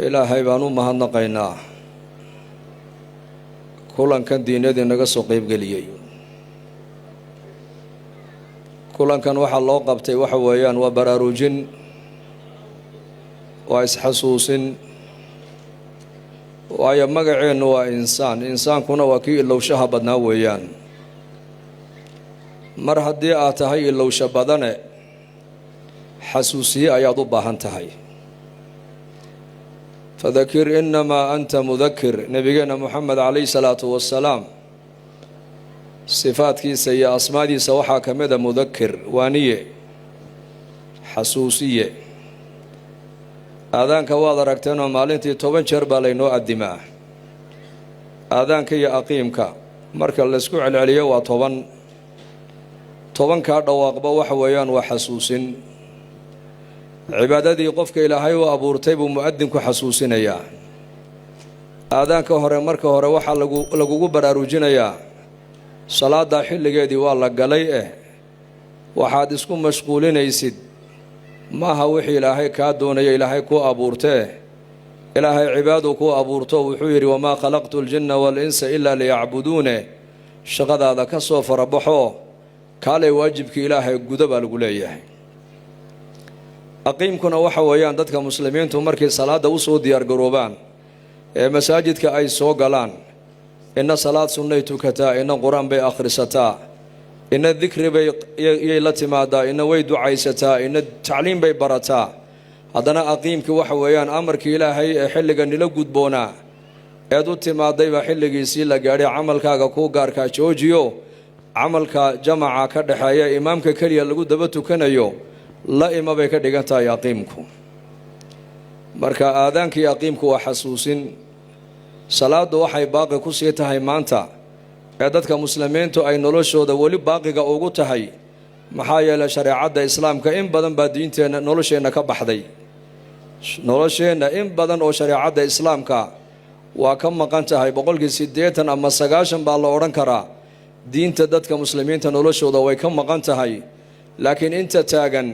ilaahay baan u mahadnaqaynaa kulankan diinadii naga soo qayb galiyay kulankan waxa loo qabtay waxa weeyaan waa baraarujin waa isxasuusin waayo magaceenu waa insaankuna waa kii ilowshaha badnaa weeyaan mar haddii aad tahay ilowsha badane xasuusiye ayaad u baahan tahay fadakir inamaa anta mudakir nabigeena moxamed calayhi salaatu wassalaam sifaadkiisa iyo asmaadiisa waxaa ka mid a mudakir waaniye xasuusiye aadaanka waad aragteen oo maalintii 10 jeer baa laynoo addimaa aadaanka iyo aqiimka marka laysku celceliyo waa 10 kaa dhawaaqba waxa weeyaan waa xasuusin cibaadadii qofka ilaahay u abuurtay buu mu'adinku xasuusinayaa aadaanka hore marka hore waxaa lagugu baraarujinayaa salaada xilligeedii waa la galay waxaad isku mashquulinaysid maaha wixii ilaahay kaa doonaya ilaahay ku abuurtee ilaahay cibaadu ku abuurto wuxuu yidhi wamaa khalaqtu aljinna waalinsa ilaa liyacbuduune shaqadaada ka soo farabaxo kaalay waajibkii ilaahay guda baa lagu leeyahay aqiimkuna waxa weeyaan dadka muslimiintu markay salaada u soo diyaargaroobaan ee masaajidka ay soo galaan inna salaad sunnay tukataa inna quraan bay akhrisataa inna dikri bay iyay la timaadaa inna way ducaysataa inna tacliim bay barataa haddana aqiimkii waxa weeyaan amarkii ilaahay ee xilliga nila gudboonaa eed u timaadayba xilligiisii la gaadhay camalkaaga kuu gaarkaa joojiyo camalka jamaca ka dhexeeya imaamka keliya lagu daba tukanayo la ima bay ka dhigan tahay aqiimku marka aadaankii aqiimku waa xasuusin salaadu waxay baaqi ku sii tahay maanta ee dadka muslimiintu ay noloshooda weli baaqiga ugu tahay maxaa yeelay shareecadda islaamka in badan baa diinteenna nolosheenna ka baxday nolosheenna in badan oo shareecadda islaamka waa ka maqan tahay 80% ama 90 baa la odhan karaa diinta dadka muslimiinta noloshooda way ka maqan tahay laakiin inta taagan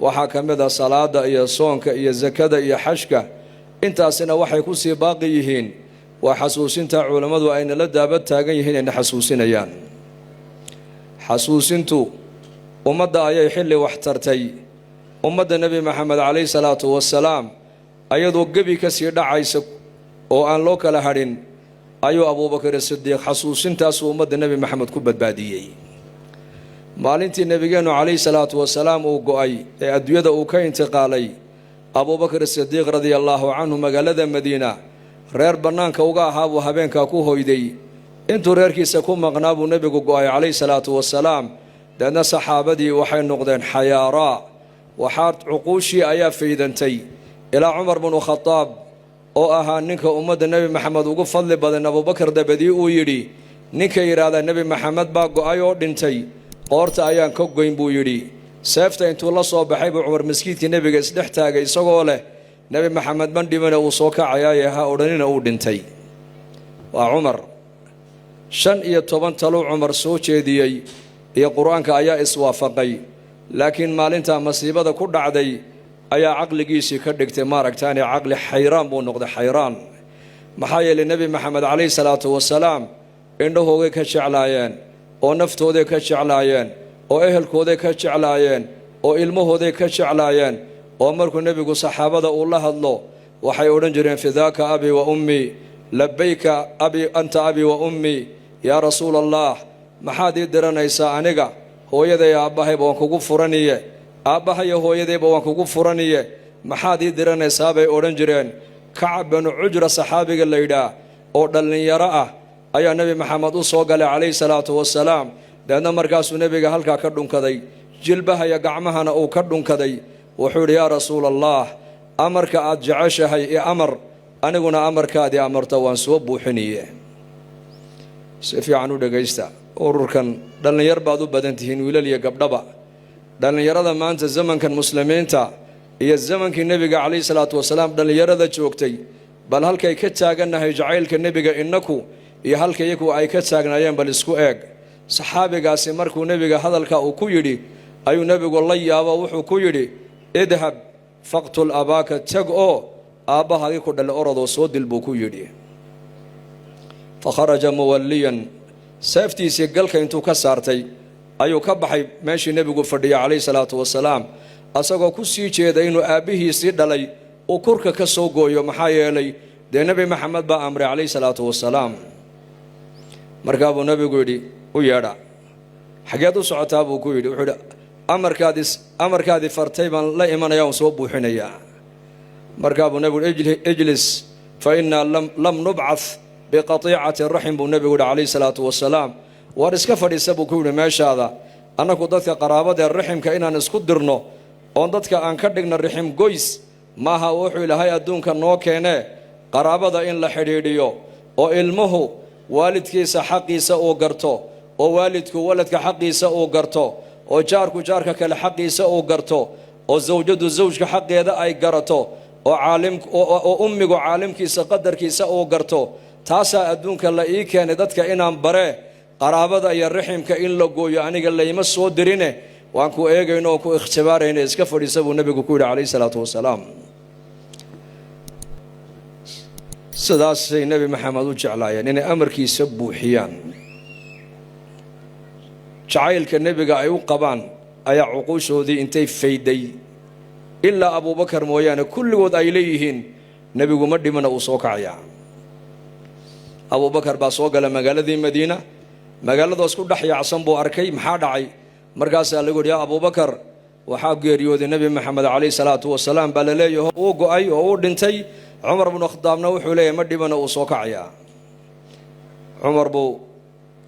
waxaa ka mid ah salaada iyo soonka iyo zakada iyo xajka intaasina waxay ku sii baaqi yihiin waa xasuusinta culimadu ayna la daabad taagan yihiin inay xasuusinayaan xasuusintu ummadda ayay xilli wax tartay ummadda nebi maxamed calayhi salaatu wassalaam ayadoo gebi ka sii dhacaysa oo aan loo kala hadhin ayuu abuubakar sidiiq xasuusintaasuu ummadda nebi maxamed ku badbaadiyey maalintii nebigeennu calayhi salaatu wassalaam uu go'ay ee adduunyada uu ka intiqaalay abuubakar sidiiq radiallaahu canhu magaalada madiina reer bannaanka uga ahaa buu habeenkaa ku hoyday intuu reerkiisa ku maqnaa buu nebigu go'ay calayhi salaatu wassalaam deedna saxaabadii waxay noqdeen xayaaraa waxaa cuquushii ayaa faydantay ilaa cumar binu khadaab oo ahaa ninka ummadda nebi maxamed ugu fadli badan abuubakar dabadii uu yidhi ninka yidhaahda nebi maxamed baa go'ay oo dhintay qoorta ayaan ka goyn buu yidhi seefta intuu la soo baxay buu cumar masjidkii nebiga isdhex taagay isagoo leh nebi maxamed ban dhimana uu soo kacayaaye ha odhanina uu dhintay waa cumar 15 taluu cumar soo jeediyey iyo qur-aanka ayaa iswaafaqay laakiin maalintaa masiibada ku dhacday ayaa caqligiisii ka dhigtay maaragtaani caqli xayraan buu noqday xayraan maxaa yeelay nebi maxamed calayhi salaatu wassalaam indhahoogay ka jeclaayeen oo naftooday ka jeclaayeen oo ehelkooday ka jeclaayeen oo ilmahooday ka jeclaayeen oo markuu nebigu saxaabada uu la hadlo waxay odhan jireen fidaaka abi wa ummi labbayka abi anta abi wa ummi yaa rasuul allah maxaad ii diranaysaa aniga hooyaday aabbahayba waan kugu furaniye aabbahayo hooyadayba waan kugu furaniye maxaad ii diranaysaa bay odhan jireen kacab binu cujra saxaabiga la yidhaah oo dhallinyaro ah ayaa nebi maxamed u soo galay calayhi salaatu wassalaam deedna markaasuu nebiga halkaa ka dhunkaday jilbahaya gacmahana uu ka dhunkaday wuxuu yidhi yaa rasuul allah amarka aad jeceshahay ee amar aniguna amarkaadii amarta waan soo buuxiniye si fiican u dhegaysta ururkan dhallinyar baad u badan tihiin wiilal iyo gabdhaba dhallinyarada maanta zamankan muslimiinta iyo zamankii nebiga calayhi salaatu wassalaam dhallinyarada joogtay bal halkay ka taagannahay jacaylka nebiga innaku iyo halka iyagu ay ka taagnaayeen bal isku eeg saxaabigaasi markuu nebiga hadalka uu ku yidhi ayuu nebigu la yaabo wuxuu ku yidhi idhab faqtul abaaka tag oo aabbahaagii ku dhale orodoo soo dil buu ku yidhi fakharaja muwalliyan seeftiisii galka intuu ka saartay ayuu ka baxay meeshii nebigu fadhiya calayhi salaatu wasalaam asagoo ku sii jeeda inuu aabbihiisii dhalay uu kurka ka soo gooyo maxaa yeelay dee nebi maxamed baa amray calayhi salaatu wasalaam markaa buu nebigu yidhi u yeedha xageed u socotaa buu ku yidhi wuxuu yidhi amarkaadii fartay baan la imanaya un soo buuxinayaa markaa buu nebigu yidhi ijlis fa innaa lam nubcath biqatiicati raxim buu nebigu yidhi calayhi salaatu wasalaam war iska fadhiisa buu ku yidhi meeshaada annagu dadka qaraabadee raximka inaan isku dirno oon dadka aan ka dhigno raxim goys maaha wuxuu ilaahay adduunka noo keenee qaraabada in la xidhiidhiyo oo ilmuhu waalidkiisa xaqiisa uu garto oo waalidku waladka xaqiisa uu garto oo jaarku jaarka kale xaqiisa uu garto oo zawjadu zawjka xaqeeda ay garato oo ummigu caalimkiisa qadarkiisa uu garto taasaa adduunka la ii keenay dadka inaan bare qaraabada iyo raximka in la gooyo aniga layma soo dirine waan ku eegayno oo ku ikhtibaarayna iska fadhiisa buu nebigu ku yidhi calayhi salaatu wasalaam sidaasay nebi maxamed u jeclaayeen inay amarkiisa buuxiyaan jacaylka nebiga ay u qabaan ayaa cuquushoodii intay fayday ilaa abuubakar mooyaane kulligood ay leeyihiin nebigu ma dhimana uu soo kacayaa abuubakar baa soo gala magaaladii madiina magaaladaas ku dhex yaacsan buu arkay maxaa dhacay markaasaa lagu yidhi yaa abuubakar waxaa geeriyooday nebi maxamed calayhi salaatu wasalaam baa la leeyaho uu go'ay oo uu dhintay cumar bnu khadaabna wuxuu leeyahay ma dhibana uu soo kacayaa cumar buu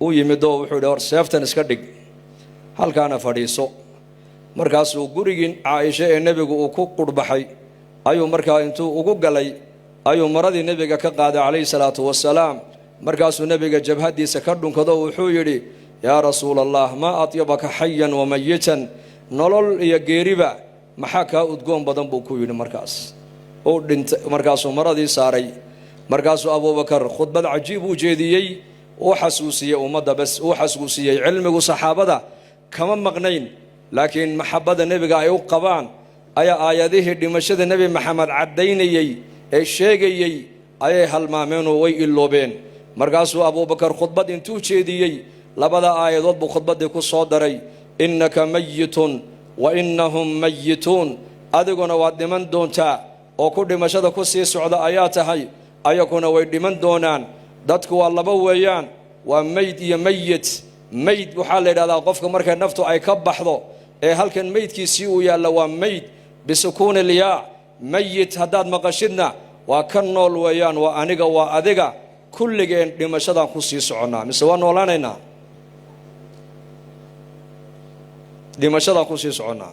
u yimid oo wuxuu yidhi hor seeftan iska dhig halkaana fadhiiso markaasuu gurigii caaisha ee nebigu uu ku qurhbaxay ayuu markaa intuu ugu galay ayuu maradii nebiga ka qaaday calayhi salaatu wasalaam markaasuu nebiga jabhaddiisa ka dhunkado wuxuu yidhi yaa rasuula allah maa atyabaka xayan wa mayitan nolol iyo geeriba maxaa kaa udgoon badan buu ku yidhi markaas uu dhintay markaasuu maradii saaray markaasuu abuubakar khudbad cajiib u jeediyey uu xasuusiyey ummadda bas uu xasuusiyey cilmigu saxaabada kama maqnayn laakiin maxabbada nebiga ay u qabaan ayaa aayadihii dhimashada nebi maxamed caddaynayey ee sheegayey ayay halmaameenoo way iloobeen markaasuu abuubakar khudbad intuu jeediyey labada aayadood buu khudbaddii ku soo daray innaka mayitun wa innahum mayituun adiguna waad dhiman doontaa oo ku dhimashada ku sii socda ayaa tahay ayaguna way dhiman doonaan dadku waa laba weeyaan waa meyd iyo meyit meyd waxaa la yidhahdaa qofka markay naftu ay ka baxdo ee halkan meydkiisii uu yaalla waa meyd bisukuuni ilyaa meyit haddaad maqashidna waa ka nool weeyaan waa aniga waa adiga kulligeen dhimashadaan ku sii soconnaa mise waa noolaanaynaa dhimashadaan ku sii soconnaa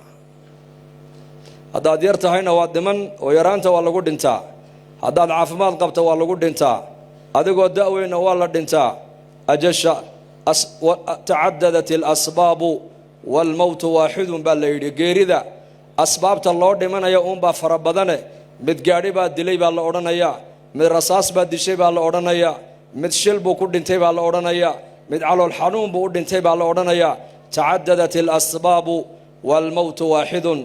haddaad yar tahayna waa dhiman oo yaraanta waa lagu dhintaa haddaad caafimaad qabta waa lagu dhintaa adigoo da'weyna waa la dhintaa ajasha tacadadat alasbaabu waalmowtu waaxidun baa la yidhi geerida asbaabta loo dhimanaya uunbaa fara badane mid gaadhi baa dilay baa la odhanayaa mid rasaas baa dishay baa la odhanayaa mid shil buu ku dhintay baa la odhanayaa mid calool xanuun buu u dhintay baa la odhanayaa tacadadat alasbaabu waalmowtu waaxidun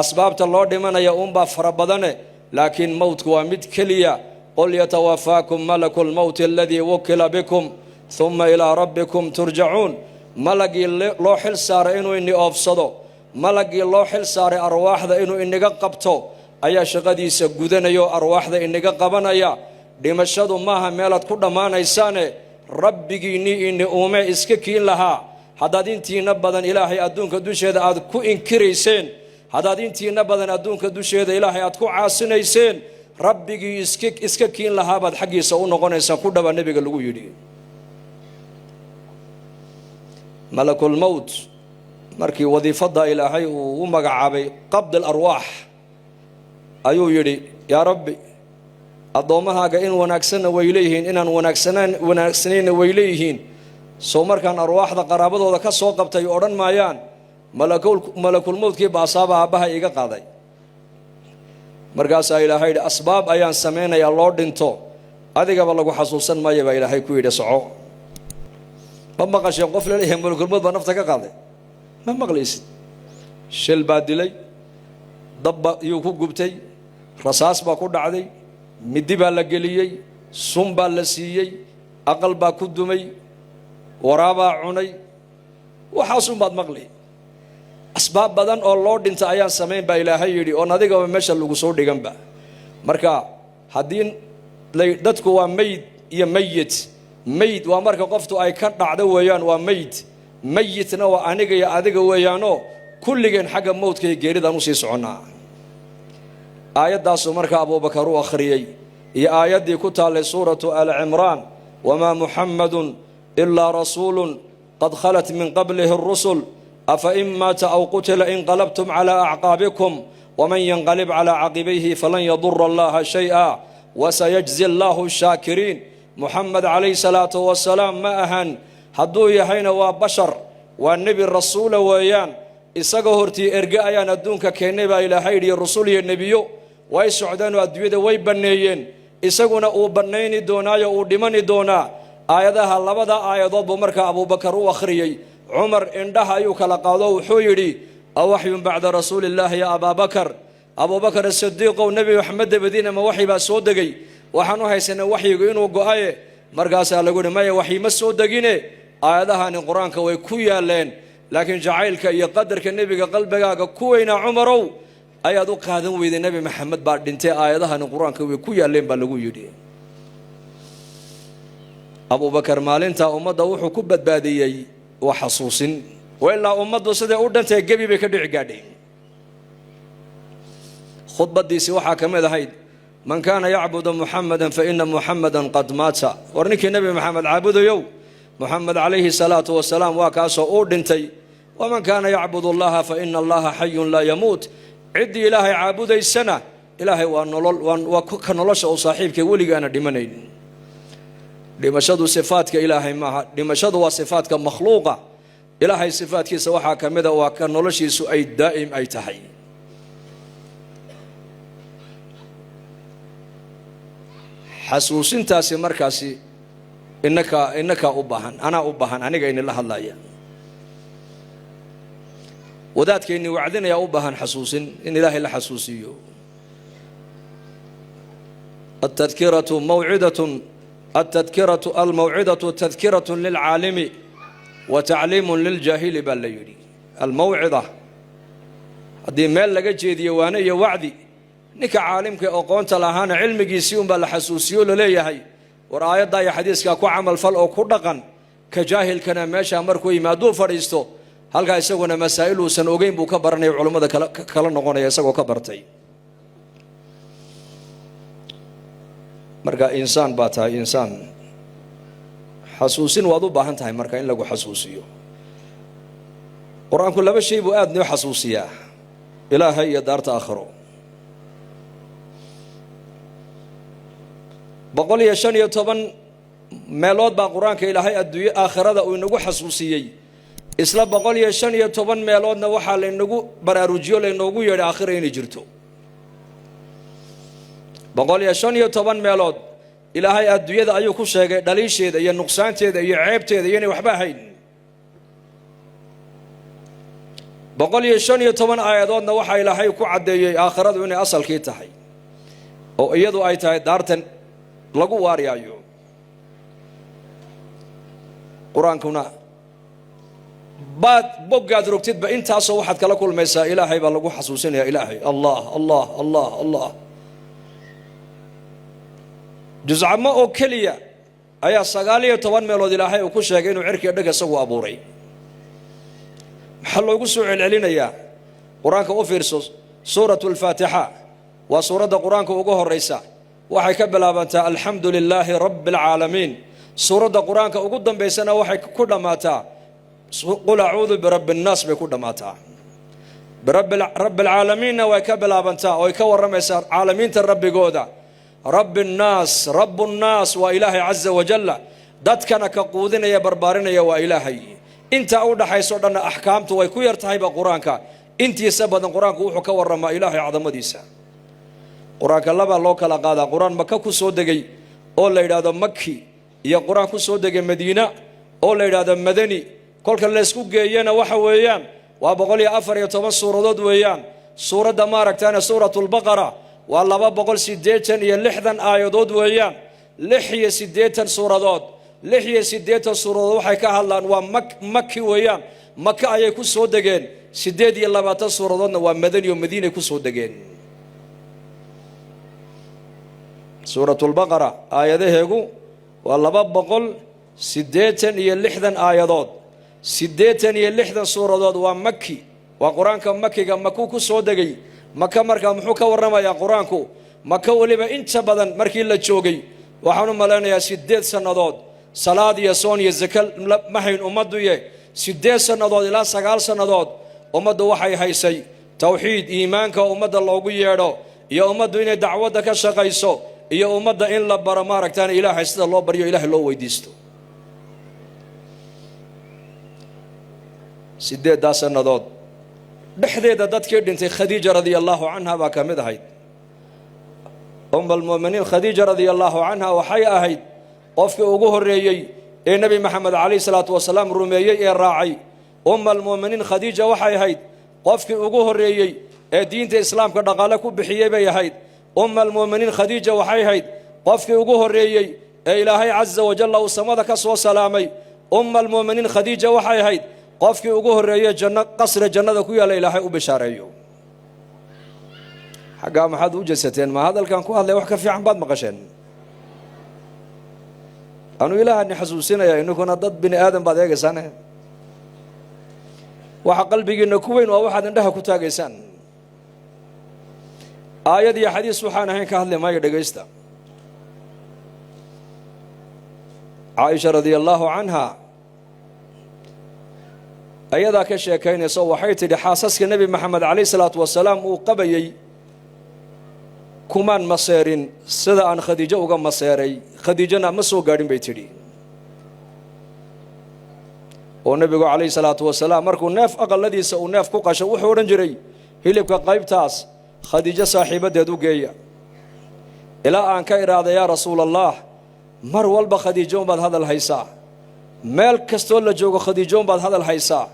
asbaabta loo dhimanaya uunbaa fara badane laakiin mowtku waa mid keliya qul yatawafaakum malaku lmowti aladii wukila bikum uma ilaa rabbikum turjacuun malagii loo xil saaray inuu ini oofsado malagii loo xil saaray arwaaxda inuu inaga qabto ayaa shaqadiisa gudanaya oo arwaaxda inaga qabanaya dhimashadu maaha meelaad ku dhammaanaysaane rabbigiinnii ini uume iska kiin lahaa haddaad intiina badan ilaahay adduunka dusheeda aad ku inkirayseen haddaad intiina badan adduunka dusheeda ilaahay aad ku caasinayseen rabbigii iska kiin lahaabaad xaggiisa u noqonaysaan ku dhaba nebiga lagu yidhi malakulmowt markii wadiifadda ilaahay uu u magacaabay qabd alarwaax ayuu yidhi yaa rabbi addoommahaaga in wanaagsanna way leeyihiin inaan wanaagsanayna way leeyihiin soo markaan arwaaxda qaraabadooda ka soo qabtay odhan maayaan malakulmowtkii baasaaba aabbaha iga qaaday markaasaa ilaahay yidhi asbaab ayaan samaynayaa loo dhinto adigaba lagu xasuusan maayo baa ilaahay ku yidhi soco ma maqasheen qof laleeyahay malakulmowt baa nafta ka qaaday ma maqlaysid shil baa dilay dabba iyuu ku gubtay rasaas baa ku dhacday midi baa la geliyey sun baa la siiyey aqal baa ku dumay waraabaa cunay waxaasunbaad maqli asbaab badan oo loo dhinta ayaan samayn baa ilaahay yidhi oo adigaba meesha lagu soo dhiganba marka haddii dadku waa mayd iyo mayit mayd waa marka qoftu ay ka dhacdo weeyaan waa mayd mayitna waa aniga iyo adiga weeyaanoo kulligeen xagga mawdka iyo geeridaan usii soconnaa aayaddaasuu marka abubakar u akhriyey iyo aayaddii ku taallay suuratu alcimraan wamaa muxammadun ilaa rasuulun qad khalat min qablihi اrusul afa in maata aw qutila inqalabtum calaa acqaabikum waman yanqalib calaa caqibayhi falan yadura allaha shay'a wasayajzi allahu shaakiriin muxamed calayhi salaatu wasalaam ma ahan hadduu yahayna waa bashar waa nebi rasuula weeyaan isaga hortii erge ayaan adduunka keennay baa ilaahay yidhi rusul iyo nebiyo way socdeenoo adduunyada way banneeyeen isaguna uu bannayni doonaayo uu dhimani doonaa aayadaha labada aayadood buu markaa abubakar u akhriyey cumar indhaha ayuu kala qaado wuxuu yidhi awaxyun bacda rasuulillaahi ya abaabakar abubakar asidiiqow nebi maxamed dabadiina ma waxyi baa soo degay waxaan u haysanay waxyigu inuu go'aye markaasaa lagu yidhi maya waxyi ma soo degine aayadahani qur-aanka way ku yaalleen laakiin jacaylka iyo qadarka nebiga qalbigaaga ku weynaa cumarow ayaad u qaadan weyday nebi maxamed baa dhintay aayadahani qur-aanka way ku yaalleen baa lagu yidhi abubakar maalintaa ummadda wuxuu ku badbaadiyey waa xasuusin wailaa ummaddu siday u dhantay gebi bay ka dhici gaadhay khudbadiisii waxaa ka mid ahayd man kaana yacbudu muxamadan fa ina muxamadan qad maata war ninkii nebi maxamed caabudayow muxamed calayhi salaatu wasalaam waa kaasoo uu dhintay waman kaana yacbudu allaha fa ina allaha xayun laa yamuut ciddii ilaahay caabudaysana ilaahay waa nolol waa ka nolosha oo saaxiibka weligaana dhimanayn dhimashadu sifaadka ilaahay maaha dhimashadu waa sifaadka makhluuqa ilaahay sifaadkiisa waxaa ka mida waa ka noloshiisu ay daa'im ay tahay xasuusintaasi markaasi innaka u baahan anaa u baahan aniga inila hadlaya wadaadkayni wacdinayaa u baahan xasuusin in ilaahay la xasuusiyo التذكرة الموعظة تذكرة للعالم وتعليم للجاهل بالليل الموعظة هذه مال لقى جيدي وانا يا وعدي نك عالمك أقونت لهانا علمك يسيون بالحسوسيو لليه هاي ورآية ضايا حديثك كو عمل فل أو كردقا كجاهل كان ماشي أمركو يمادو فريستو هل قا يساقونا مسائل وسنوغين بو كبرني وعلماء كلا نغونا يساقو كبرتي marka insaan baa tahay insaan xasuusin waad u baahan tahay marka in lagu xasuusiyo quraanku laba shay buu aad noo xasuusiyaa ilaahay iyo daarta aakhiro 115 meelood baa quraanka ilaahay adduunyo aakhirada uu inagu xasuusiyay isla 115 meeloodna waxa la inagu baraarujiyo la inoogu yeedhay aakhiro inay jirto 115 meelood ilaahay adduunyada ayuu ku sheegay dhaliisheeda iyo nuqsaanteeda iyo ceebteeda inay waxba ahayn 115 aayadoodna waxa ilaahay ku cadeeyay aakhiradu inay asalkii tahay oo iyadu ay tahay daartan lagu waariyaayo quraankuna baad bogaad rogtidba intaasoo waxaad kala kulmaysaa ilaahay baa lagu xasuusinaya ilaahay allah allah allah allah جزء ما أكليا أي سقالية طبعا ميلود إلهي وكل إنه عركي أدك سوى أبوري محل يقصوا علينا يا قرآنك أوفيرسوس سورة الفاتحة وسورة قرآنك وجوه الرئيسة وحي كبلا بنتا الحمد لله رب العالمين سورة قرآنك وقدم بيسنا وحي كل ماتا قل أعوذ برب الناس بكل ماتا رب العالمين ويكبلا بنتا ويكور رميسار عالمين الرب جودا رب الناس وإلهي عز وجل دات كان كقودنا يا بربارنا يا وإلهي انت أودا حيصدنا أحكامته ويكو يرتهي بقرآنك انت يسبب قرآنك وحكا ورما إلهي عظم ديسا قرآنك الله بالله لقادا قرآن مكة كسودجي أولا إلى مكي يا قرآن كسودجي مدينة أولا إلى مدني كل كان لسكوك جينا وحويان وابغلي أفر يتمس سورة ويان سورة دمارك تانا سورة البقرة والله بقول سديتن يا لحدا آيادود ويان لحية سديتن سورادود لحية سديتن سورادود وحي كهلان ومكي ويان مكة أي كسو دجين سديد يلا باتن سورادود ومدني ومدينة كسو دجين سورة البقرة آياته يقول والله بقول سديتن يا لحدا آيادود سديتن يا لحدا سورادود ومكي وقرآن كم مكي كم مكو كسو دجي مكة مركا محوكا ورما يا قرآنكو مكة ولما انت بدن مركي لا جوجي وحنو ملانا يا سديد سنادود صلاة يا صون يا زكال محين أمدو يا سديد سنادود إلى سقال سنادود أمدو وحي هيسي توحيد إيمانك أمد الله يرو يا أمدو إن دعوتك شقيسو يا أمد إن لبر مارك تاني إله حسد الله بريو إله الله ويديستو سديد دا سنادود بحديدة دتكير دنتي خديجة رضي الله عنها وكمد هيد أم المؤمنين خديجة رضي الله عنها وحيا هيد قفك أجوه الرئي النبي محمد عليه الصلاة والسلام رميي الراعي أم المؤمنين خديجة وحيا هيد قفك أجوه الرئي دين الإسلام كذا قالك بحيي بي هيد أم المؤمنين خديجة وحيا هيد قفك أجوه الرئي إلهي عز وجل وسمدك سو سلامي أم المؤمنين خديجة وحيا هيد قفك أجوه الرئي جنة قصر جنة كويا لإلهي وبشاريو حقا ما حد وجستين ما هذا كان كوها اللي وحكى في عن بعض مقشين أنو إله أني حسوسين يا إنه كنا ضد بني آدم بعد هيك سنة وحق قلبي إنه كوين وواحد عنده كتاج سن آية دي حديث سبحانه هين كهل ما يدقيستا عائشة رضي الله عنها أيضا كشيكين يسوى حيث لحاسسك النبي محمد عليه الصلاة والسلام وقبيي كمان مصيرين سدا عن خديجة وقام مصيري خديجة نمسو قارين بيتري والنبي عليه الصلاة والسلام مركو ناف أقل الذي سأو ناف كوكا شوح ورنجري هيلبك قايب تاس خديجة صاحبة دادو جاية إلى أن كير هذا يا رسول الله مر والبا خديجة بعد هذا الهيساء مال كستول جوجو خديجة بعد هذا الهيساء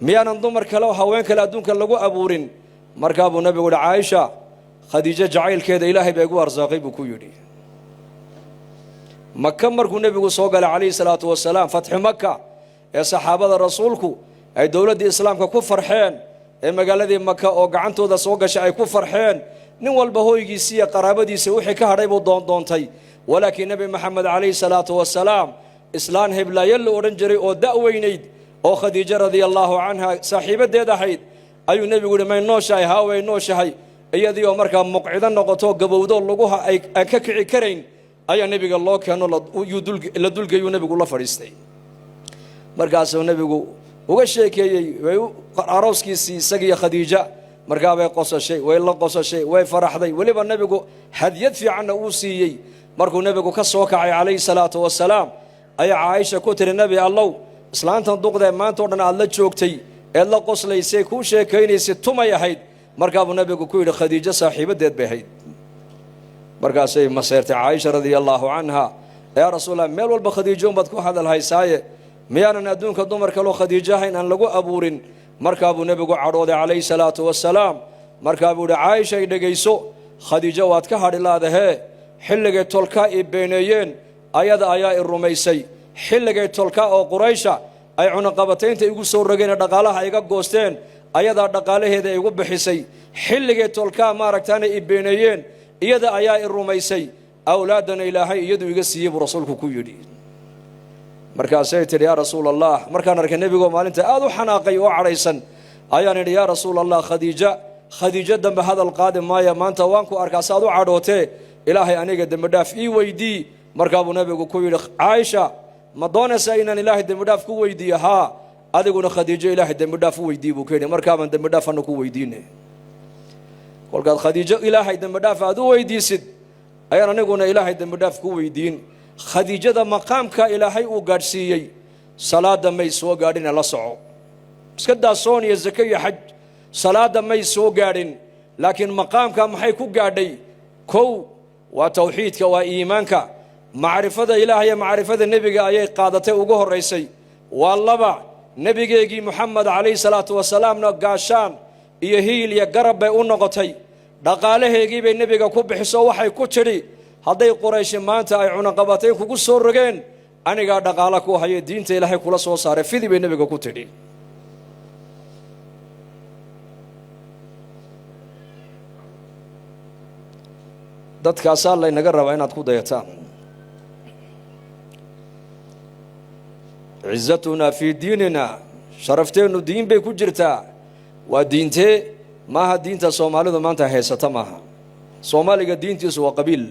ميان انضمر كلاو هوين كلا دون كلاو أبورين مركب النبي يقول عائشة خديجة جعيل كذا إلهي بيقول أرزاقي بكويري مكة مركو النبي صلى عليه الصلاة والسلام فتح مكة يا صحابة رسولكو أي دولة الإسلام كفر حين إما قال ذي مكة أو قعنتو ذا سوق شيء كفر حين نوال بهوي جيسية قرابة دي سوحي كهريب ودون تي ولكن النبي محمد عليه الصلاة والسلام إسلام هبلا يلو ورنجري أو دأوينيد أو خديجة رضي الله عنها صاحبة دي حيد أي النبي يقول ما ينوشاي هاوي ينوشاي iyadii oo markaa muqcido noqoto gabowdo laguha ay ka kici karayn ayaa nabiga loo keeno la dulgeeyo nabigu la fariistay markaas uu nabigu uga sheekeeyay way arooskiisii isaga khadiija markaa way qosashay way la qosashay way faraxday waliba nabigu hadiyad fiican uu siiyay markuu nabigu ka soo kacay calayhi salaatu wasalaam ay Aisha ku tiri nabi Allah islaantan duqday maanta oo dhan aad la joogtay ee la qoslaysay ku sheekaynaysay tumay ahayd مركب النبي كويل خديجة صاحبة ديت بهيد مركب سي مسيرة عائشة رضي الله عنها يا رسول الله ميل والبخديجة بدكو هذا الهيساية ميانا ندون كدو مركلو خديجة هين أن لقو أبورين مركب النبي عروض عليه الصلاة والسلام مركب عائشة يدقيسو خديجة واتكهر الله ده حلقة تلقاء بينيين أيضا آياء الرميسي حلقة تلقاء قريشة أي عنقبتين تيقو سورقين دقالها يقب قوستين أيضا دقالهذا يقول بحسي حلقة تلقى ما ركتان إبينيين إيدا أياء الرميسي أولادنا إلهي يدو يقسيب رسولك كيدي مركا سيتر يا رسول الله مركا نركا النبي قال أنت آذو حناقي وعريسا أيان يا رسول الله خديجة دم بهذا القادم ما أنت وانكو أركا سادو عروتي إلهي أنيق دم داف إي ويدي مركا أبو نبي كيدي عائشة ما دون سينا إلهي دم داف كويدي ها أديكونا خديجة إلهي دم داف ويدي بكيني مركابا دم داف أنكو ويديني قال قال خديجة إلهي دم داف أدو ويدي سد أيانا نقولنا إلهي دم داف كو ويدين خديجة دا مقام كا إلهي وقارسيي صلاة دم يسوى قارين الله صعو سكدا صوني الزكية حج صلاة دم يسوى قارين لكن مقام كا محي كو قاردي كو وتوحيدك وإيمانك معرفة إلهي معرفة النبي أي قادته وقوه الرئيسي والله نبيجي محمد عليه الصلاة والسلام نقاشان يهيل يقرب بأنقطي dhaqaalaheegii bay nebiga ku bixiso waxay ku tidhi hadday qurayshi maanta ay cunaqabatayn kugu soo rogeen anigaa dhaqaala ku haya diinta ilaahay kula soo saaray fidi bay nebiga ku tidhi dadkaasaa laynaga rabaa inaad ku dayataan cizatunaa fii diinina sharafteennu diin bay ku jirtaa waa diintee maaha diinta soomaalidu maanta haysata maaha soomaaliga diintiisu waa qabiil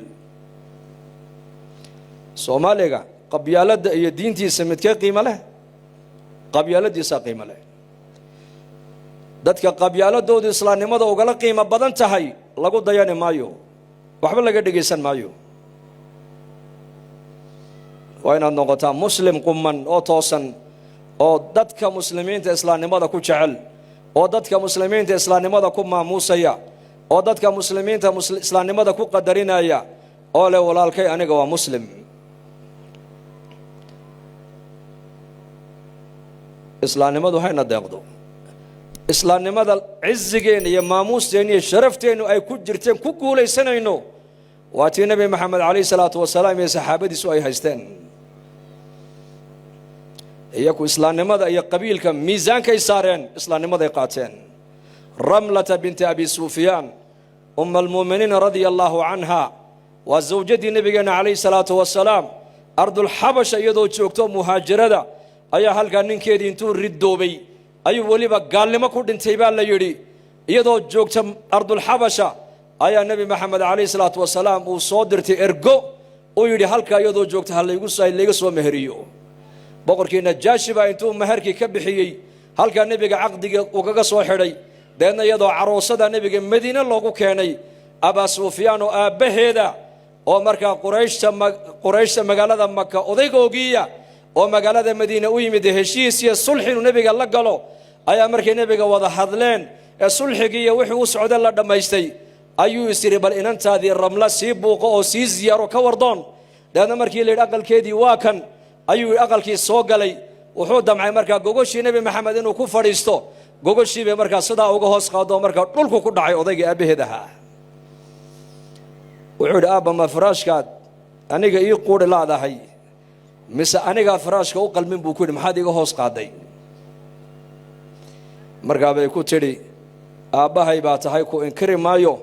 soomaaliga qabyaaladda iyo diintiisa midkee qiimo leh qabyaaladiisaa qiimo leh dadka qabyaaladoodu islaamnimada ugala qiimo badan tahay lagu dayani maayo waxba laga dhegaysan maayo waa inaad noqotaa muslim quman oo toosan oo dadka muslimiinta islaamnimada ku jecel oo dadka muslimiinta islaamnimada ku maamuusaya oo dadka muslimiinta islaamnimada ku qadarinaya oo leh walaalkay aniga waa muslim islaamnimadu hayna deeqdo islaamnimada cizigeena iyo maamuusteena iyo sharafteenu ay ku jirteen ku guulaysanayno waa tii nabi maxamed calayhi salaatu wasalaam iyo saxaabadiisu ay haysteen iyaku islaamnimada iyo qabiilka miisaankay saareen islaamnimaday qaateen ramlata binti abi sufyaan almu'miniin radia allahu canha waa zawjadii nabigeena calayhi salaatu wasalaam ardulxabasha iyadoo joogto muhaajirada ayaa halkaa ninkeedii intuu ridoobay ayuu weliba gaalnimo ku dhintay baa la yidhi iyadoo joogta ardulxabasha ayaa nebi maxamed calayhi salaatu wasalaam uu soo dirtay ergo uu yidhi halkaa iyadoo joogta layga soo meheriyo boqorkii najaashi baa intuu meherkii ka bixiyey halkaa nebiga caqdiga uu kaga soo xidhay deedna iyadoo caroosada nebiga madiine loogu keenay abaa sufyaan oo aabbaheeda oo markaa qurayshta magaalada maka odaygoogiiya oo magaalada madiine u yimid heshiis iyo sulxi inuu nebiga la galo ayaa markay nebiga wada hadleen ee sulxigii iyo wixii u socda la dhammaystay ayuu is yidhi bal inantaadii ramla sii buuqo oo sii ziyaaro ka wardoon deedna markii la yidhi aqalkeedii waa kan ayuu aqalkii soo galay wuxuu damcay markaa gogoshii nebi maxamed inuu ku fadhiisto gogoshii bay markaa sidaa uga hoos qaado markaa dhulku ku dhacay odaygii aabbaheed ahaa wuxuu yidhi aabba ma faraashkaad aniga ii quudhi laadahay mise anigaa faraashka u qalmin buu ku yidhi maxaad iga hoos qaaday markaa bay ku tidhi aabbahay baa tahay ku inkiri maayo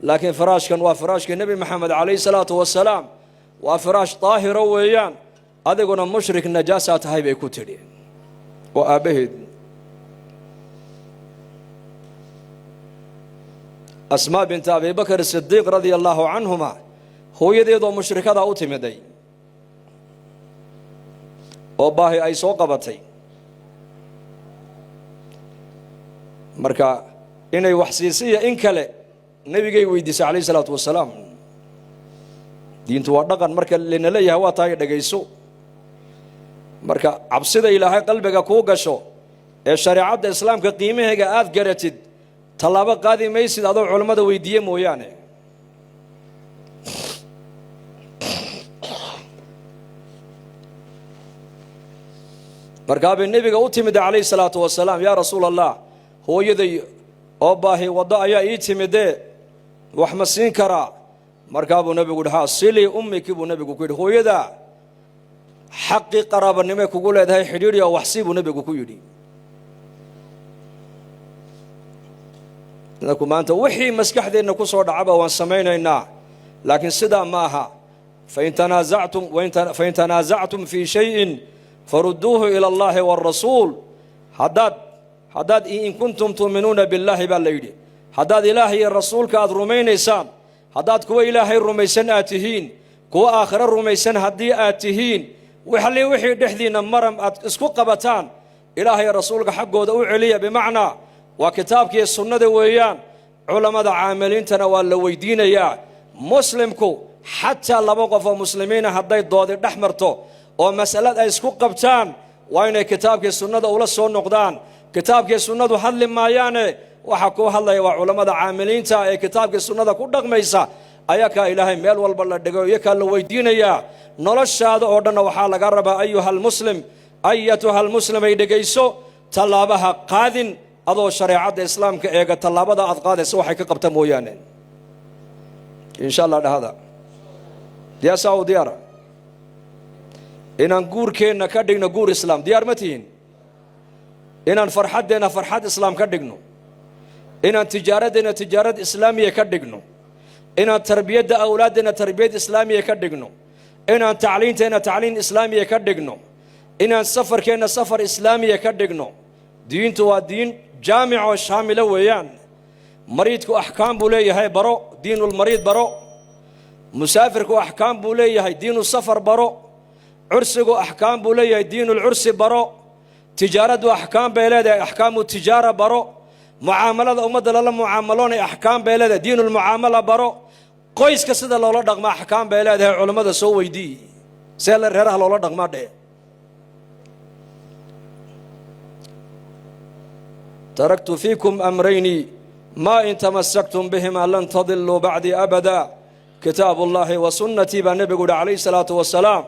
laakiin faraashkan waa faraashkii nebi maxamed calayhi salaatu wasalaam waa faraash daahiro weeyaan adiguna mushrik najaasaa tahay bay ku tidhi oo aabbaheed asmaa binta abibakar sidiiq radia allaahu canhuma hooyadeedoo mushrikadaa u timiday oo baahi ay soo qabatay marka inay wax siisiya in kale nebigay weydiisay calayhi salaatu wasalaam diintu waa dhaqan marka lina leeyahay waa tahay dhegayso marka cabsida ilaahay qalbiga kuu gasho ee shareecadda islaamka qiimaheega aad garatid tallaabo qaadi maysid adoo culammada weydiiye mooyaane markaa bay nebiga u timid calayhi salaatu wasalaam yaa rasuul allah hooyaday oo baahi waddo ayaa ii timidee wax ma siin karaa markaa buu nebigu yidhi haa silii ummiki buu nebigu ku yidhi hooyadaa xaqii qaraabanimay kugu leedahay xidhiidhi oo waxsii buu nebigu ku yidhi inaku maanta wixii maskaxdeenna ku soo dhacaba waan samaynaynaa laakiin sidaa ma aha fain tanaasactum fii shayin farudduuhu ila allahi waalrasuul haddaad in kuntum tuuminuuna billaahi baa la yidhi haddaad ilaahay iyo rasuulka aad rumaynaysaan haddaad kuwa ilaahay rumaysan aad tihiin kuwa aakhiro rumaysan haddii aad tihiin wixii dhexdiinna maram aad isku qabataan ilaahay rasuulka xaggooda u celiya bimacnaa waa kitaabkiiyo sunnada weeyaan culammada caamiliintana waa la weydiinayaa muslimku xataa laba qof oo muslimiina hadday doodi dhex marto oo masalad ay isku qabtaan waa inay kitaabkii sunnada ula soo noqdaan kitaabkii sunnadu hadli maayaane waxa ku hadlaya waa culammada caamiliinta ee kitaabkii sunnada ku dhaqmaysa ayakaa ilaahay meel walba la dhigo iyakaa la weydiinayaa noloshaada oo dhanna waxaa laga rabaa ayatuhalmuslim ay dhegayso tallaabaha qaadin adoo shareecadda islaamka eega tallaabada aad qaadaysa waxay ka qabta mooyaane إن شاء الله هذا يا سعودي أرى إن نقول كنا كدقنا نقول إسلام ديار متين إن فرحة دنا فرحة إسلام كدقنا إن تجارة دنا تجارة إسلامية كدقنا إن تربية أولادنا تربية إسلامية كدقنا إن تعليم دنا تعليم إسلامية كدقنا إن سفر كنا سفر إسلامية كدقنا دين تو دين جامع وشامل ويان مريض أحكام بولي هاي برو دين المريض برو مسافر أحكام بولي هاي دين السفر برو عرس أحكام بولي هاي دين العرس برو تجارة أحكام بلاد أحكام التجارة برو معاملة أمد الله معاملون أحكام بلاد دين المعاملة برو قيس كسد الله دغما أحكام بلاد علماء سوي دي سيل رهره الله دغما ده تركت فيكم أمرين ما إن تمسكتم بهما لن تضلوا بعدي أبدا كتاب الله وسنتي بنبي عليه الصلاة والسلام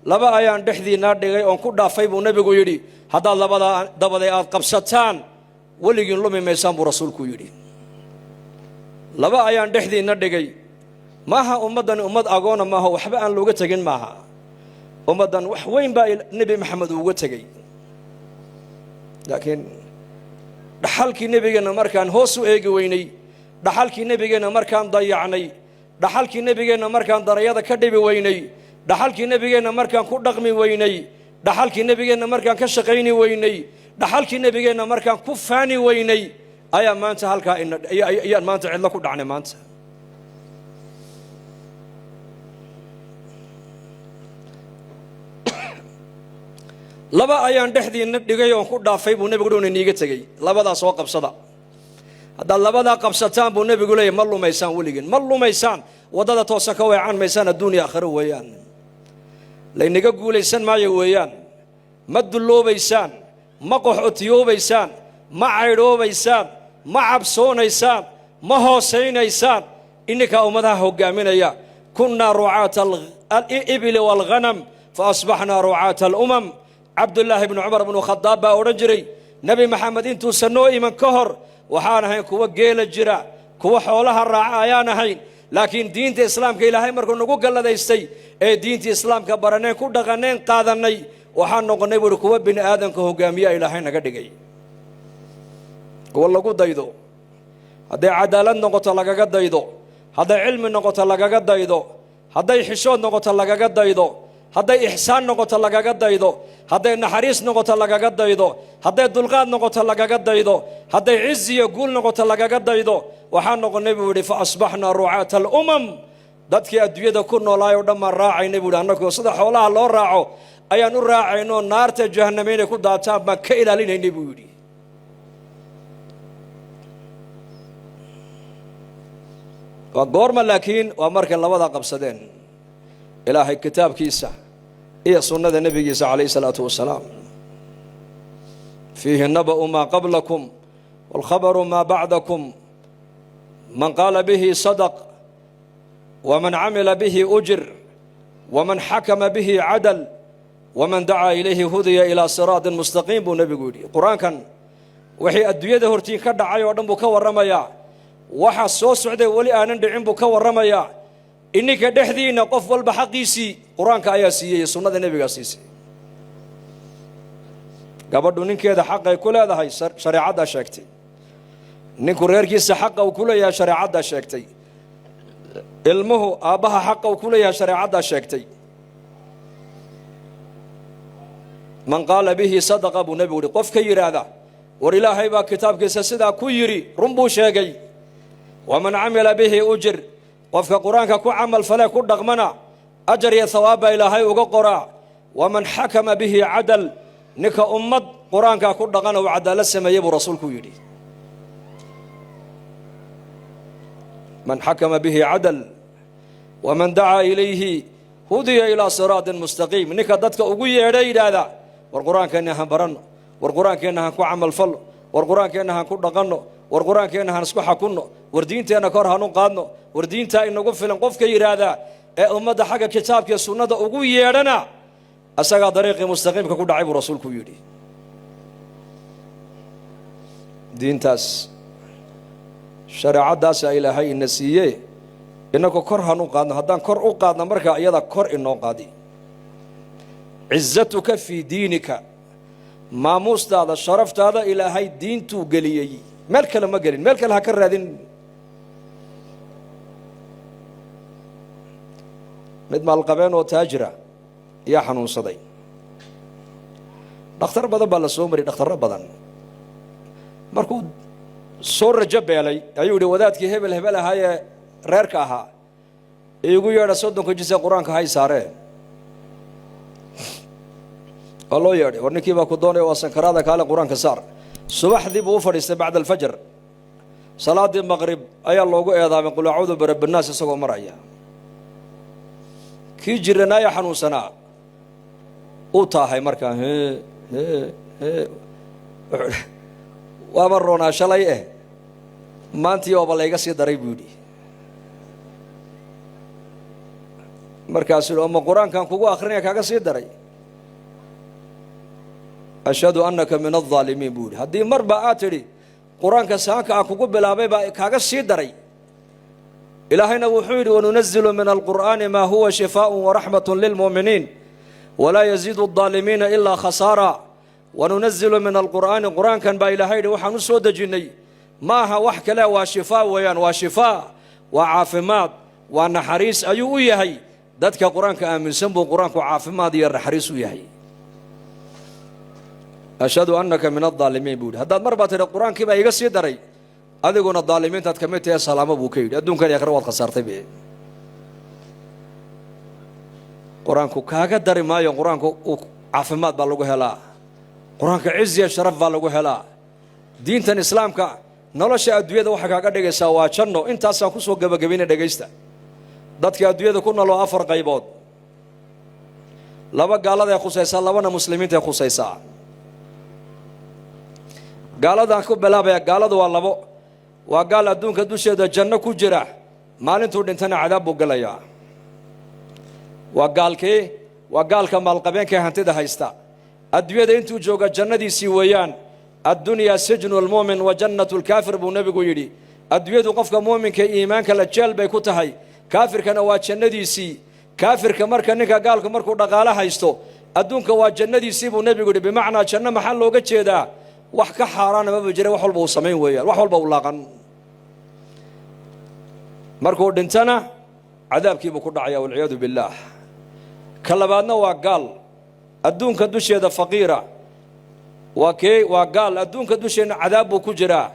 لبا أيان دحدي نادي أن كودا فيبو نبي يدي هذا لبا دبا قبستان ولي لومي ميسان برسولك يدي لبا أيان دحدي نادي ما ها أمدن أمد أغونا ما هو وحبا أن لوغا تغين ماها أمدن وحوين با نبي محمد وغا تغي لكن dhaxalkii nabigeena markaan hoos u eegi weynay dhaxalkii nabigeena markaan dayacanay dhaxalkii nabigeena markaan darayada ka dhibi weynay dhaxalkii nabigeena markaan ku dhaqmi weynay dhaxalkii nabigeena markaan ka shaqayni weynay dhaxalkii nabigeena markaan ku faani weynay ayaa maanta halka ayaan maanta cidla ku dhacnay maanta laba ayaan dhexdiina dhigay oo ku dhaafay buu nabigu dhowna niiga tagay labada soo qabsada hada labada qabsataan buu nabigu leeyahay ma lumaysaan waligiin ma lumaysaan wadada toosan ka weecan maysaan adduunyo aakhiro weeyaan laynaga guulaysan maayo weeyaan ma duloobaysaan ma qoxotiyoobaysaan ma caydhoobaysaan ma cabsoonaysaan ma hoosaynaysaan inaka ummadaha hogaaminaya kunna ru'aata al-ibil wal ghanam fa asbahna ru'aata al-umam عبد الله بن عمر بن الخطاب أورنجري نبي محمد انتو سنوي من كهر وحانا هين كوا جيل الجرا كوا حولها الرعايان هين لكن دين الإسلام كإلهي مركو نقول قال لدي استي اي دين الإسلام كبرنين كودا غنين قادني وحان نقول نبي كوا بن آدم كهو جامية إلهي نقدقي والله قد دايدو هذا عدالة نقطة لقا قد دايدو هذا علم نقطة لقا قد دايدو هذا حشود نقطة لقا قد دايدو هذا إحسان نقطة لقا قد دايدو هذا نحريس نقطة لقا قد دايدو هذا دلقات نقطة لقا قد دايدو هذا عز يقول نقطة لقا قد دايدو وحان نقول نبي فأصبحنا رعاة الأمم دادك أدوية كنا لا يودم الراعي نبي أنك صدح والله الله راعو أي نور راعي نو نار جهنمين يكون داتاب ما كيل علينا نبي وقورما لكن وأمرك الله وضع قبصدين إلهي كتاب كيسا هي سنة النبي عليه الصلاة والسلام فيه النبأ ما قبلكم والخبر ما بعدكم من قال به صدق ومن عمل به أجر ومن حكم به عدل ومن دعا إليه هدي إلى صراط مستقيم بنبي قولي القرآن كان وحي أدوية هرتين كدعاي ودن بكا ورميا وحا الصوص عدي ولي آنان دعين بكا ورميا إنك دحدينا قف والبحقيسي قرآن كآياسي سنة النبي قاسيسي قبضوا ننك هذا حق يقول هذا هاي شريعة دا شاكتي ننكو ريركيس حق وكل يا شريعة دا شاكتي علمه آبها حق وكل يا شريعة دا شاكتي من قال به صدق أبو نبي قف كير هذا ورلاهي با كتاب كيسا سدا كيري رمبو شاقي ومن عمل به أجر قفك قرآنك كو عمل فلا كو دغمنا أجر يا ثواب إلهي وقرا ومن حكم به عدل نك أمد قرآنك كو دغنا وعدل السما يبو رسولك يدي من حكم به عدل ومن دعا إليه هدي إلى صراط مستقيم نك دتك أقوي يدي هذا والقرآن كأنها برن والقرآن كأنها كو عمل فل والقرآن كأنها كو دغنا والقرآن كأنها نسكو حكونه وردينتي أنا كرها نقادنا وردينتا إنه قفل قف كيرادا أمد حاجة كتابك السنة أقوي يرنا أسرع طريق مستقيم كقول عيب رسولك يدي دين تاس شرع داس إلى هاي النسية إنك كر هنقاد هدان كر أقاد نمرك أيضا كر إنه قادي عزتك في دينك ما مستعد شرفت هذا إلى هاي دين تو قليي ملك لما قلين ملك لها كرادين مد مع القبان وتاجرة يا حنون صدي دكتور بدن بالله سومري دكتور بدن مركو صور جب علي أيوة وداتك هبل هبل هاي ريركاها يقول يا رسول الله كجزء القرآن كهاي ساره الله يرضى ورنيكي باكودوني واسنكرادا كاله القرآن كسار صباح ذي بوفرست بعد الفجر صلاة المغرب أي الله جو أيضا من قل أعوذ برب الناس سوى مرأيا كي جرنا يا حنون سنا أوتا هاي مركا وامرونا شلائه ما أنتي وبلايقة سيداري بودي مركا سلو أما القرآن كان كوكو آخرين كاكا سيداري أشهد أنك من الظالمين بودي هذه مربع آتري قرآن كساك أكوكو بلابي كاكا سيداري إلهنا وحيد وننزل من القرآن ما هو شفاء ورحمة للمؤمنين ولا يزيد الظالمين إلا خسارة وننزل من القرآن القرآن كان بإلهي وحن سود جني ما هو وحك لا وشفاء ويان وشفاء وعافمات ونحريس أيو يهي ذاتك القرآن كأمن سنبو القرآن كعافمات يرحريس يهي أشهد أنك من الظالمين بود هذا مربط القرآن كما يقصي دري أذقون الظالمين تتكمل يا سلام أبو كيد أدون كان يقرأ وخسرت به قرآن كاغا دري ما يوم قرآن عافمات بالوجه هلا قرآن كعز يا شرف بالوجه هلا دين تن إسلام كا نلاش أدوية ده وحكا قدر يسوى شنو أنت أصلا كوسو جبين دقيستا دتك أدوية ده كنا لو أفر قيبود لبا قال ده خصيصا لبنا مسلمين ده خصيصا قال ده أكو بلا بيا قال ده والله بو وقال أدون كدوش ده جنة كوجرة مالين تود إنتنا عذاب بقلايا وقال كمال قبين كهنتي ده هيستا أدوية ده أنتو جوجا جنة دي سويان الدنيا سجن المؤمن وجنة الكافر بنبي قيدي أدوية قفك مؤمن كإيمان كالجال بيكوتهاي كافر كان واجنة دي سي كافر كمر كنك قال كمر كودا قالها هيستو أدون كواجنة دي سي بنبي قيدي بمعنى جنة محل وقت شيدا وحكا حاران ما بجري وحول بوصمين ويا وحول بولاقن مركو دنتنا عذاب كي بكون عيا والعياذ بالله كلا بعدنا وقال أدون كدوش هذا فقيرة وقال أدون كدوش عذاب بكجرا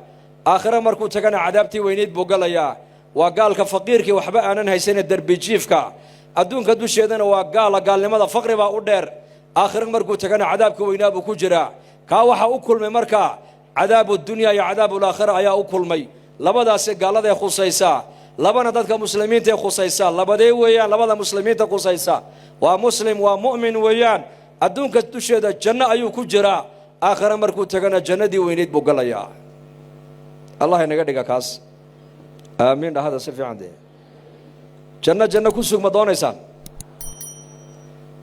آخر مركو تكنا عذابتي وينيد بقلايا وقال كفقير كي وحبا أنا هيسين الدربيجيف كا أدون كدوش هذا وقال لماذا فقر بأودر آخر مركو تكنا عذاب كي وينيد بكجرا كاوحا أكل من مركا عذاب الدنيا يا عذاب الآخرة يا أكل مي لبدا قال هذا خصيصا لبنا ذاتك مسلمين تخصيصا لبدا ويان لبدا مسلمين تخصيصا ومسلم ومؤمن ويان أدون كدوش هذا جنة أيو كجرا آخر مركو تكنا جنة دي وينيد بقلايا الله ينقدك كاس آمين هذا سفي عندي جنة كسوك مدون إنسان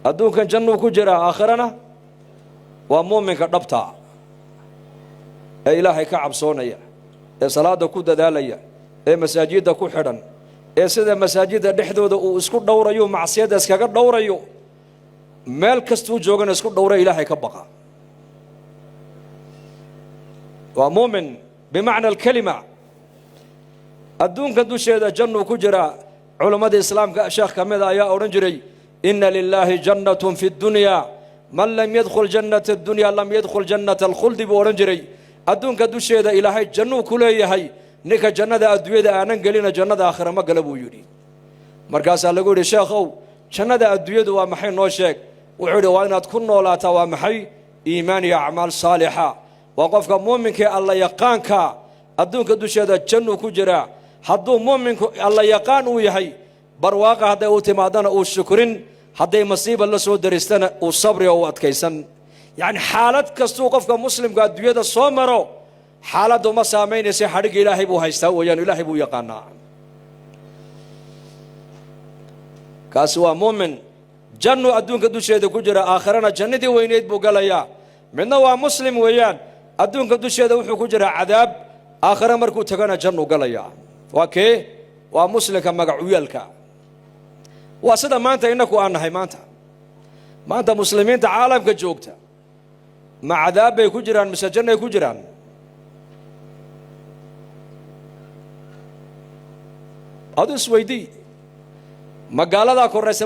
أدون كان جنة كجرا آخرنا ومؤمن كربتا إلهي كعب صونيا صلاة كود داليا مساجد كحرا سيدا مساجد دحدود اسكو دوريو معصيده اسكا دوريو مeel kastu joogan isku dhowra ilaahay ka baqa waa muumin bimaana alkalima adduunka dusheeda jannu ku jira culimada islaamka sheekh kamida ayaa oran jiray inna lillahi jannatun fi dunya man lam yadkhul jannata ad-dunya lam yadkhul jannata al-khuld bi oran jiray adduunka dusheeda ilaahay jannu ku leeyahay ninka jannada adduunyada aanan galina jannada aakhira ma gala buu yiri markaas lagu yiri sheekhow jannada adduunyadu waa maxay noo sheeg wuxuu waa inaad ku noolaataa waa maxay iimaan iyo acmaal saalixa waa qofka muuminka alla yaqaanka adduunka dusheeda jannu ku jira hadduu muuminku alla yaqaan uu yahay barwaaqa hadday u timaadana uu shukrin hadday masiiba la soo daristana uu sabri oo adkaysan yani xaalad kastuu qofka muslimka adduunyada soo maro xaaladdu ma saameynaysa xadhig ilaahay buu haystaa weeyaan ilaahay buu yaqaanaa kaasi waa muumin jannu adduunka dusheeda ku jira aakhirana jannadii weyneed buu galayaa midna waa muslim weeyaan adduunka dusheeda wuxuu ku jiraa cadaab aakhira markuu tagana jannu galayaa waa kee ومسلم كما قعويلك واسدا ما أنت إنك وأنا هاي ما أنت مسلمين تعالم كجوكتا مع عذاب يكجران مسجن يكجران هذا سويدي مقالة دا كوريسة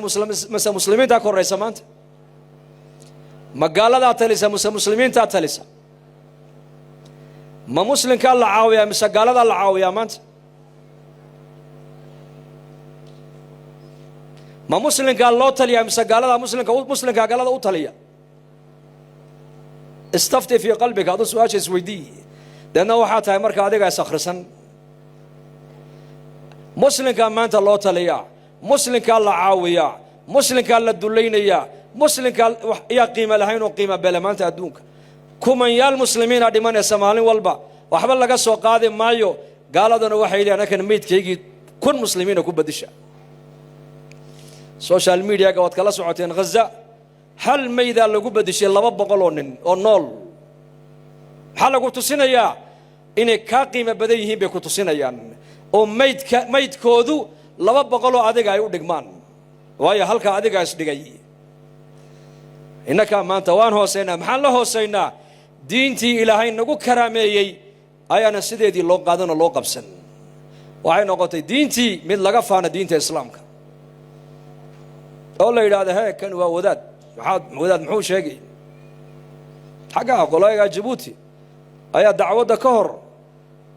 مسلمين دا كوريسة ما أنت مقالة دا تلسة مسلمين دا تلسة ما مسلم كان لعاوية مسقالة دا لعاوية ما أنت ما مسلم قال لا تليا مسقالة دا مسلم قال لا تليا استفتي في قلبك هذا سؤال سويدي لأنه وحاتها مركا هذا سخرسن مسلم كان ما أنت الله تليا مسلم كان لعاوية مسلم كان للدلينية مسلم كان يا قيمة لهين وقيمة بلا ما أنت أدونك كم يا المسلمين هذه من السماعين والبا وحبل لك السوق هذا مايو قال هذا وحيد أنا كان ميت كيجي كل مسلمين وكوب بدشة سوشيال ميديا قوات كلا ساعتين غزة هل ميدا اللي كوب بدشة الله بقولون النول هل قلت سنة يا إنك كقيمة بديه بكتو سنة يعني وميت كودو لما بقولوا عادي جايو دقمان ويا هلك عادي جايس دقي إنك ما أنت وان حسينا محل حسينا دينتي إلهي نقول كرامي أي أنا سيدي لو قادنا لو قبسن وعين نقطة دينتي من لقفانا دينتي إسلامك أول إلى هذا هيك كان وداد محوش هيك حاجة أقول يا جيبوتي أي دعوة كهر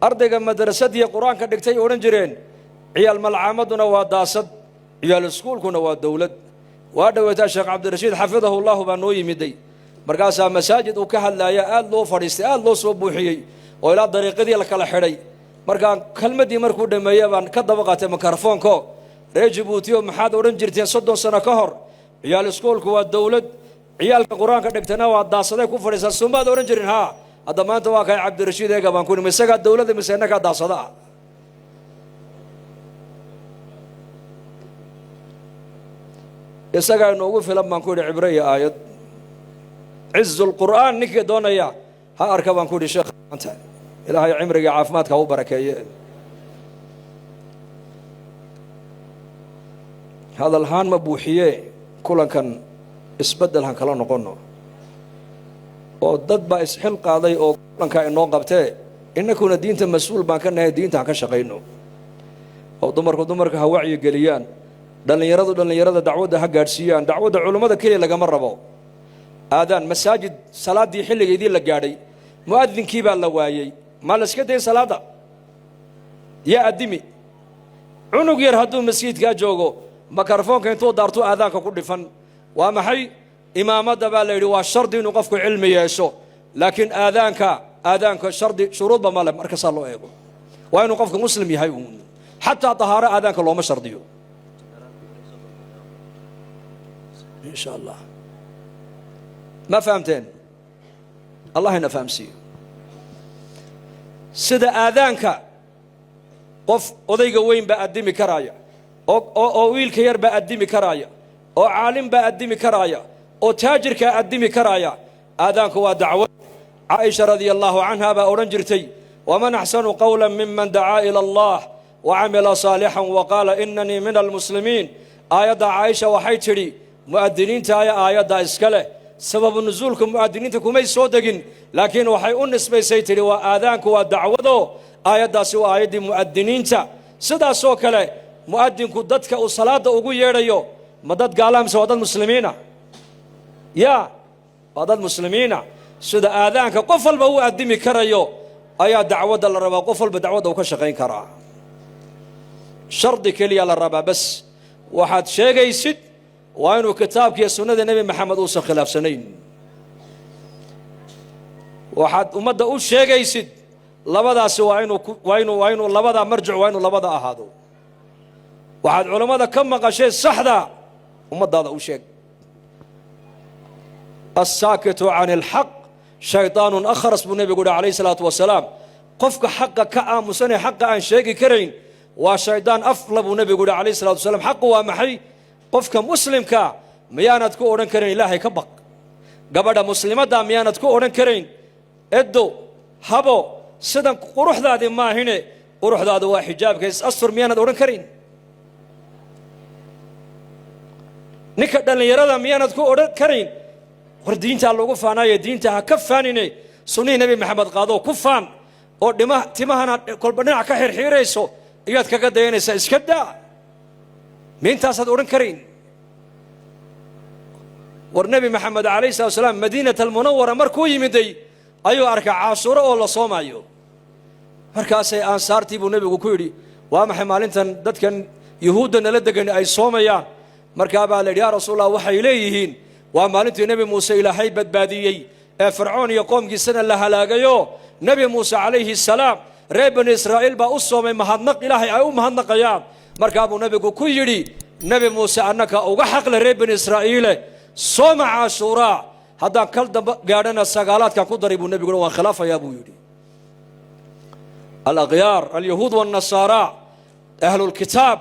أرضك مدرسة دي قرآن كدكتي ورنجرين عيال ملعامدنا وداسد عيال السكول كنا ودولة ودوة الشيخ عبد الرشيد حفظه الله بنوي مدي مركزها مساجد وكهل لا يا الله فريست الله صبوحي وإلى طريق دي لك الحري مركان كلمة دي مركود ما يبان كذا ميكروفون كو ريجبوتيو محاد ورنجرتين صدق سنة كهر عيال السكول كوا الدولة عيال القرآن كدكتنا وداسد كو فريست سوما ورنجرين ها هذا ما أنت واقع عبد الرشيد هيك بنكون مسجد الدولة مسجنك داسد يسقى نوقف لما نكون عبرية آيات عز القرآن نكي دونا يا ها أركب نكون الشيخ أنت إلهي عمرك عافماتك هو بركة هذا الهان مبوحية كلا كان اسبدل هان كلا نقولنا وضد با اسحل قاضي أو كلا كان نوقبته إن كنا دين مسؤول ما كان هي دين تاعك شقينه أو دمرك هواعي قليان dhalinyarada dacwada ha gaarsiiyaan dacwada culimada kaliya laga marabo aadaan masaajid salaadii xilligeedii la gaadhay muadinkii baa la waayay ma la iska day salaada ya adimi cunug yar haduu masjidka joogo makarafoonka intuu daarto aadaanka ku dhifan waa maxay imaamada baa la yiri waa shardi inuu qofku cilmi yeesho laakiin aadaanka shardi shuruudba ma leh marka saa loo eego waa inuu qofku muslim yahay hatta tahaara aadaanka looma shardiyo إن شاء الله ما فهمتين الله هنا فهم سي سيدا آذانك قف أضيق وين بقدمي كرايا أو ويل كير بقدمي كرايا أو عالم بقدمي كرايا أو تاجر كقدمي كرايا آذانك هو دعوة عائشة رضي الله عنها بأورنجرتي ومن أحسن قولا ممن دعا إلى الله وعمل صالحا وقال إنني من المسلمين آية عائشة وحيتري مؤذنين تايا آيات إسكاله سبب نزولكم مؤذنين تكمي صودقين لكن وحي النسبة سيتري وآذانك ودعوته آيات سوى آيات مؤذنين تا سدا سوكله مؤذن كدتك وصلاة أقول يريو مدد قالهم سوى المسلمين يا بعض المسلمين سدا آذانك قفل بهو أدمي كريو آيات دعوة للربا قفل بدعوة وكشقين كرا شرط كلي على الربا بس واحد شيء يسد وأنه كتابك يا سنة النبي محمد أوصى خلاف سنين واحد ومدة أول شيء يسد لبدا سوى وينه لبدا مرجع وينه لبدا أهادو واحد علماء كم قشيء صحدا ومدة هذا أول شيء الساكت عن الحق شيطان أخر اسمه النبي يقول عليه الصلاة والسلام قفك حق كأم مسني حق عن شيء كرين وشيطان أفلب النبي يقول عليه الصلاة والسلام حق ومحي قفك مسلم كا ميانات كو أورن كرين إلهي كبق قبل مسلمة ميانات كو أورن كرين إدو هبو سدن قروح ذا ما هنا وروح ذا دوا حجاب كيس أسر ميانا دورن كرين نكد اللي يرادا ميانا تكو أورن كرين وردين تعلقوا فانا يدين تها كفانيني سني نبي محمد قادو كفان أو دماء تماهنا كل بناء كحير حيريسو إياد كقديني سإسكدا مين تاسد أورن كرين والنبي محمد عليه الصلاة والسلام مدينة المنورة مركو يمدي أيو أركع عاشورة ولا صوم أيو مركاسي أنصارتي بو نبي كويري وما حمالنتن دد كان يهودنا لدغن أي صوميان مركابا يا رسول الله وحي إليهين ومالنتي نبي موسى إلى هي بدباديي فرعون يقوم جسنا لها لاغيو نبي موسى عليه السلام ريبن إسرائيل با أصومي مهدنق إلهي أو مهدنق أيام مركابو نبي كويري نبي موسى أنك أوغا حق لريبن إسرائيل صوم عاشوراء هذا كل دم قارنا السقالات كقدر يبون النبي يقولون خلافة يا أبو يدي الأغيار اليهود والنصارى أهل الكتاب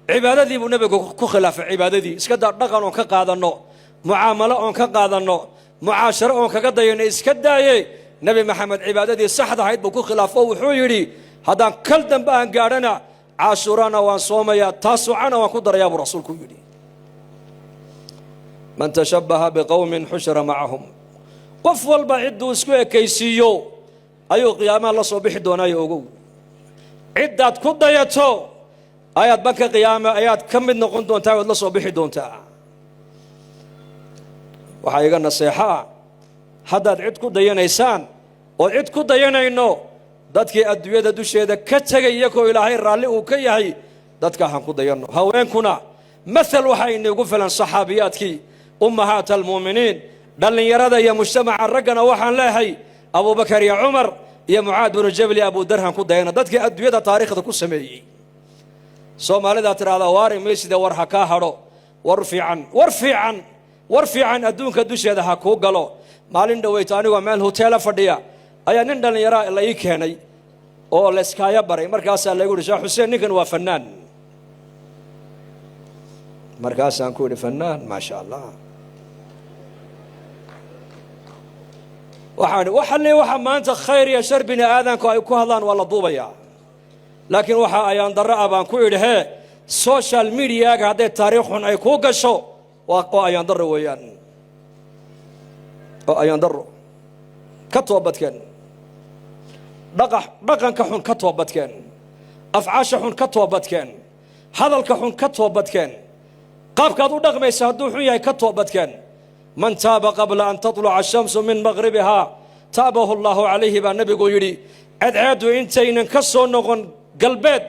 عبادتي يبون النبي كخلاف عبادتي إسكدر نقل كقادنو معاملة كقادنو معاشرة كقدين إسكداي نبي محمد عبادتي صح هيد بكو خلافه وحيري هذا كل دم قارنا عاشورانا وصوميا تاسوعنا وقدر يا أبو رسول كيدي من تشبه بقوم حشر معهم قفل بعد وسكوي كيسيو أيو قيامة الله صبح دونا يوجو عدة كديتو آيات بك قيامة آيات كم من نقول دون تا الله صبح دون تا وحيقنا النصيحة حداد عد كدينا إنسان وعد كدينا إنه دتك أدوية دوشة ده كتجي يكو إلهي رالي وكيهي دتك هم كدينا هوين كنا مثل وحي إنه يقول صحابيات كي أمهات المؤمنين دل يراد يا مجتمع الرجنا وحن لاهي أبو بكر يا عمر يا معاذ بن جبل يا أبو درهم كدينا دتك أدوية تاريخ ده كل سمي سومالي ده ترى هذا واري ميسي ده ورها كاهرو ورفي عن أدون كدوش هذا حكوا قالوا مالين دويتاني ومال هوتيل فرديا أي نندل يرى الله يكهني أو لسكايا بري مركز الله يقول شاه حسين نكن وفنان مركز أنكون فنان ما شاء الله وحلي ما أنت خير يا شر بني آدم كهلان ولا ضوبيا لكن أيان درا أبان كوير هي سوشيال ميديا قاعد تاريخهم أي كوجشوا أيان درا ويان أيان درا كتوبت كان رقم كحون كتوبت كان أفعاشهم كتوبت كان هذا الكحون كتوبت كان قاب كادو رقم يسهدوا حياة كتوبت كان من تاب قبل أن تطلع الشمس من مغربها تابه الله عليه بالنبي يقولي عدو إنتين كسون نغن قلبت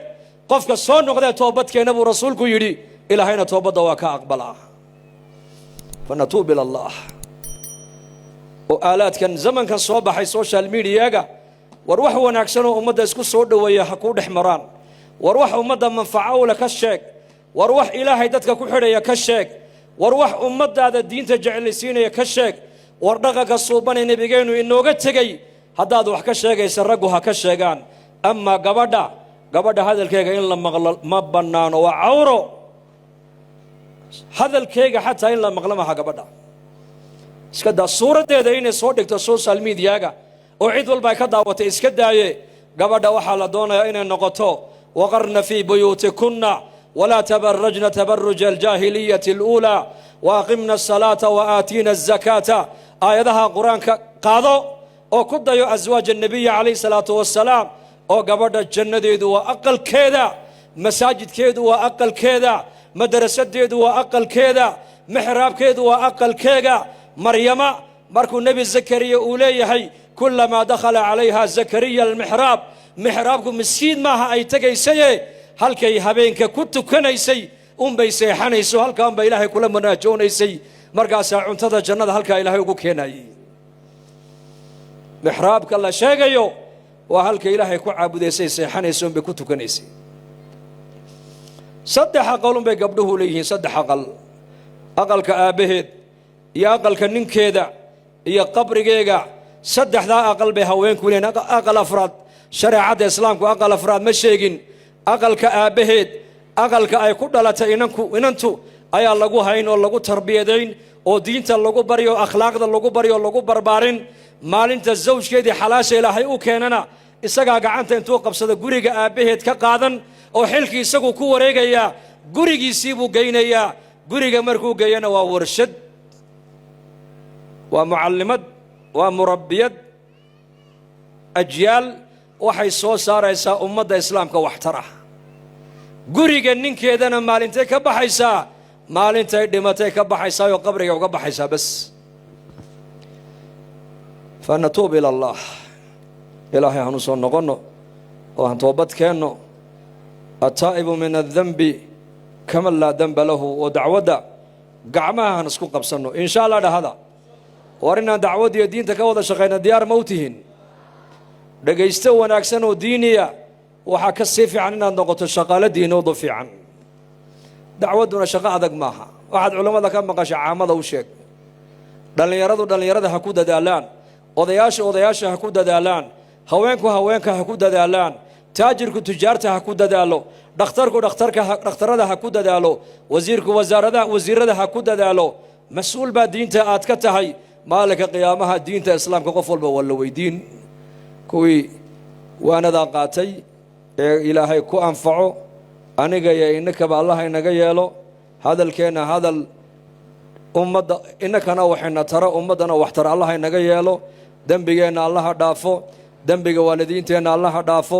قف كسون نغن توبت كان أبو رسول يقولي إلى هنا توبت وكا أقبلها فنتوب إلى الله وآلات كان زمن كان صوبة حي سوشيال ميديا وروح وناكسنو أمدا اسكو سود ويا حكود حمران وروح أمدا منفعه لك الشيك وروح إلهي دتك كحرية كشيك وروح أمدا هذا الدين تجعل سيني كشيك وردقك الصوبان نبيجينو إنه قد تجي هذا ذو كشيك يسرقها كشيكان أما قبدا هذا الكيك إن لما ما بنان وعورو هذا الكيك حتى إن لما غلمها قبدا إسكدا صورة ده إني صورتك تسوشيال ميديا وعيد والبايكدا وتإسكدا قبدا وحلا دونا إن النقطة وقرن في بيوتكن ولا تبرجن تبرج الجاهلية الأولى وأقمنا الصلاة وآتينا الزكاة آياتها قرآن قاضوا وكد أزواج النبي عليه الصلاة والسلام وقبض الجنة ديدو وأقل كذا مساجد كذا وأقل كذا مدرسة ديدو وأقل كذا محراب كذا وأقل كذا مريم مركو النبي زكريا أوليه كلما دخل عليها زكريا المحراب محرابكم مسكين معها أي تجي سيء هل كي هبينك كنت كنيسي بيسي حنيسو هل كان بإلهي كل منا جونيسي مرقاسا عنتظر الجنة هل كان إلهي وكيناي محرابك الله شاقيو وهل كي إلهي كو عابديسي سيحنيسو بكنت كنيسي صدح قولهم بيقبضوه ليه صدح أقل كآبهد يا أقل كنين كيدا يا قبر جيجا صدح ذا أقل بهوين كلين أقل أفراد شريعة الإسلام أقل أفراد مشيقين أقل كآبهد أقل كأي كدلة إننتو أي الله هين والله تربيتين ودين الله بريو أخلاق الله بريو الله بربارين مال أنت الزوج كذي حلاش إلى هاي وكأننا isagaa gacanta intuu qabsado guriga aabbaheed ka qaadan oo xilkii isagu ku wareegayaa gurigiisii buu geynayaa guriga markuu geeyana waa warshad waa mucallimad waa murabbiyad ajyaal waxay soo saaraysaa ummadda islaamka waxtar ah guriga ninkeedana maalintay ka baxaysaa maalintay dhimatay ka baxaysaa oo qabriga uga baxaysaa bas fanatuub ila allah ilaahay hanu soo noqono oo aan toobad keenno ataa'ibu min adhanbi kama laa danba lahu oo dacwadda gacmaha han isku qabsanno insha allah dhahada war inaan dacwad iyo diinta ka wada shaqayna diyaar ma u tihiin dhegaysto wanaagsan oo diiniya waxaa ka sii fiican inaad noqoto shaqaale diinoodu fiican dacwadduna shaqo adag maaha waxaad culammada ka maqasha caamada u sheeg dhallinyarada ha ku dadaalaan odayaasha ha ku dadaalaan haweenku haweenka ha ku dadaalaan taajirku tujaarta ha ku dadaalo dhakhtarku dhakhtarada ha ku dadaalo wasiirku wasiirada ha ku dadaalo mas-uul baa diinta aad ka tahay maalinka qiyaamaha diinta islaamka qof walba waa la weydiin kuwii waanadaa qaatay ee ilaahay ku anfaco aniga iyo innakaba allah inaga yeelo hadalkeenna hadal ummadda innakana waxayna taro ummaddana waxtar allah inaga yeelo dembigeenna allaha dhaafo dembiga waalidiinteenna allaha dhaafo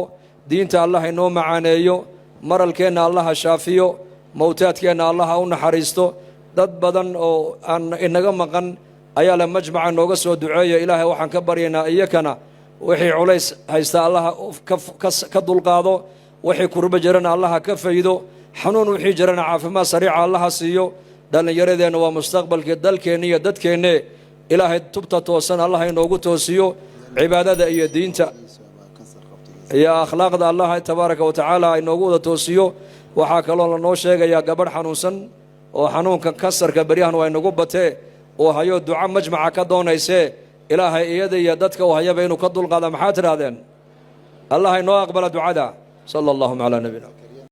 diinta allah inoo macaaneeyo maralkeenna allaha shaafiyo mawtaadkeenna allaha u naxariisto dad badan oo aan inaga maqan ayaa la majmaca nooga soo duceeya ilaahay waxaan ka baryaynaa iyakana wixii culays haysta allaha ka dulqaado wixii kurba jirana allaha ka faydo xanuun wixii jirana caafimaad sariica allaha siiyo dhallinyaradeenna waa mustaqbalkii dalkeenna iyo dadkeenne ilaahay tubta toosan allaha inoogu toosiyo cibaadada iyo diinta iyo akhlaaqda allaha tabaaraka wa tacaala inoogu wada toosiyo waxaa kaloo lanoo sheegayaa gabadh xanuunsan oo xanuunka kansarka beryahan waa inagu batee oo hayo duco majmaca ka doonaysee ilaahay iyada iyo dadka u hayaba inuu ka dulqaada maxaa tidhaahdeen allah inoo aqbala ducada sala allahuma calaa nabiyina